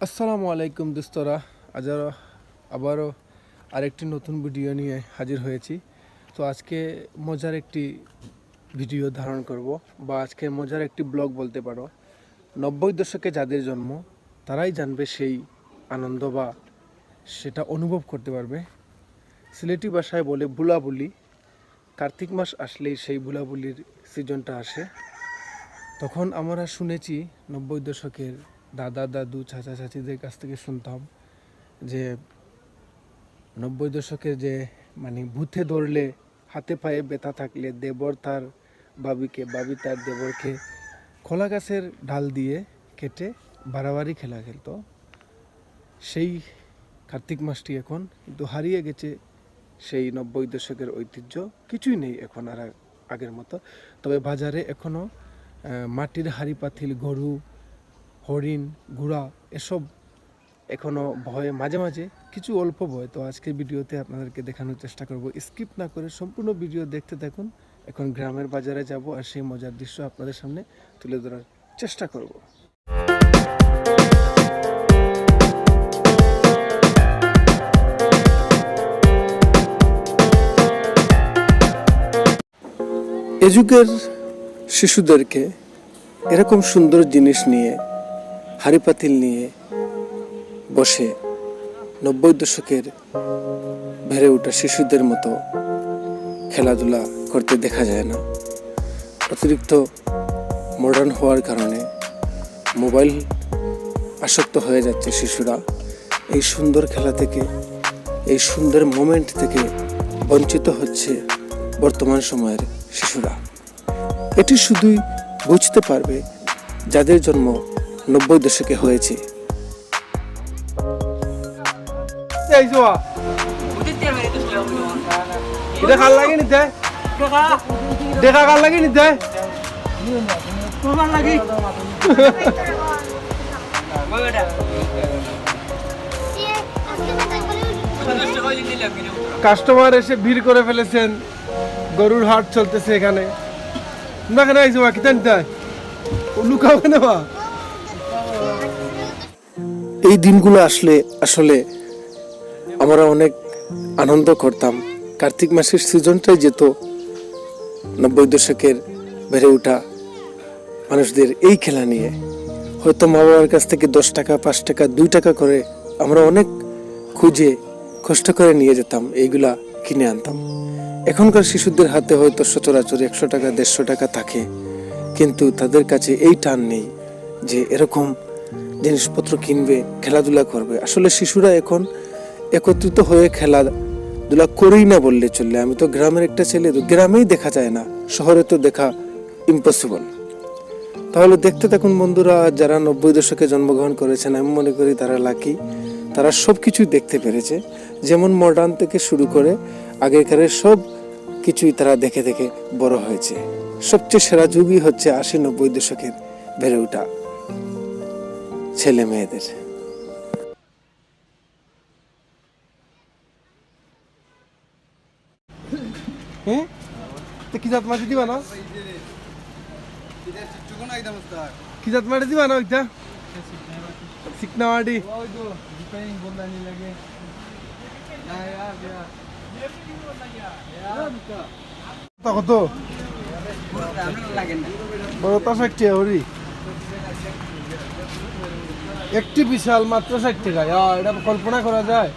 আসসালামু আলাইকুম দোস্তরা। আজ আবারও আরেকটি নতুন ভিডিও নিয়ে হাজির হয়েছি। তো আজকে মজার একটি ভিডিও ধারণ করব, বা আজকে মজার একটি ব্লগ বলতে পারো। 90 দশকে যাদের জন্ম তারাই জানবে সেই আনন্দ, বা সেটা অনুভব করতে পারবে। সিলেটি ভাষায় বলে বুলাবুলি। কার্তিক মাস আসলেই সেই বুলাবুলির সিজনটা আসে। তখন আমরা শুনেছি 90 দশকের দাদা দাদু চাচা চাচিদের কাছ থেকে শুনতাম যে 90 দশকের যে ভূতে ধরলে, হাতে পায়ে ব্যথা থাকলে দেবর তার বাবিকে, বাবি তার দেবরকে কলা গাছের ডাল দিয়ে কেটে বাড়াবাড়ি খেলা খেলতো। সেই কার্তিক মাসটি এখন কিন্তু হারিয়ে গেছে। সেই 90 দশকের ঐতিহ্য কিছুই নেই এখন আর আগের মতো। তবে বাজারে এখনও মাটির হাঁড়ি পাতিল, গরু, হরিণ, ঘোড়া এসব এখনও ভয়ে মাঝে মাঝে কিছু অল্প ভয়। তো আজকের ভিডিওতে আপনাদেরকে দেখানোর চেষ্টা করব, স্কিপ না করে সম্পূর্ণ ভিডিও দেখতে থাকুন। এখন গ্রামের বাজারে যাব আর সেই মজার দৃশ্য আপনাদের সামনে তুলে ধরার চেষ্টা করব। এ যুগের শিশুদেরকে এরকম সুন্দর জিনিস নিয়ে, হাঁড়ি পাতিল নিয়ে বসে 90 দশকের বেড়ে ওঠা শিশুদের মতো খেলাধুলা করতে দেখা যায় না। অতিরিক্ত মডার্ন হওয়ার কারণে মোবাইল আসক্ত হয়ে যাচ্ছে শিশুরা। এই সুন্দর খেলা থেকে, এই সুন্দর মোমেন্ট থেকে বঞ্চিত হচ্ছে বর্তমান সময়ের শিশুরা। এটি শুধুই বুঝতে পারবে যাদের জন্ম 90 দশকে হয়েছে। কাস্টমার এসে ভিড় করে ফেলেছেন, গরুর হাট চলতেছে এখানে। এই দিনগুলো আসলে আমরা অনেক আনন্দ করতাম। কার্তিক মাসের সিজনটাই যেত 90 দশকের বেড়ে ওঠা মানুষদের এই খেলা নিয়ে। হয়তো মা বাবার কাছ থেকে 10 টাকা, 5 টাকা, 2 টাকা করে আমরা অনেক খুঁজে কষ্ট করে নিয়ে যেতাম, এইগুলা কিনে আনতাম। এখনকার শিশুদের হাতে হয়তো সচরাচর 100 টাকা, 150 টাকা থাকে, কিন্তু তাদের কাছে এই টান নেই যে এরকম জিনিসপত্র কিনবে, খেলাধুলা করবে। আসলে শিশুরা এখন একত্রিত হয়ে খেলাধুলা করেই না বললে চললে। আমি তো গ্রামের একটা ছেলে, তো গ্রামেই দেখা যায় না, শহরে তো দেখা ইম্পসিবল। তাহলে দেখতে থাকুন বন্ধুরা। যারা 90 দশকে জন্মগ্রহণ করেছেন, আমি মনে করি তারা লাকি। তারা সব কিছুই দেখতে পেরেছে, যেমন মডার্ন থেকে শুরু করে আগেকারের সব কিছুই তারা দেখে দেখে বড় হয়েছে। সবচেয়ে সেরা যুগই হচ্ছে 80-90 দশকের বেড়ে ওঠা ছেলে মেয়েদের। হ্যাঁ, তো কি জাত মাটি দিবা না? কি জাত মাটি দিবা না? ওইটা চিকনা মাটি। কত বড় তা 60 টাকা হরি, একটি বিশাল মাত্র 60 টাকা। এটা কল্পনা করা যায়?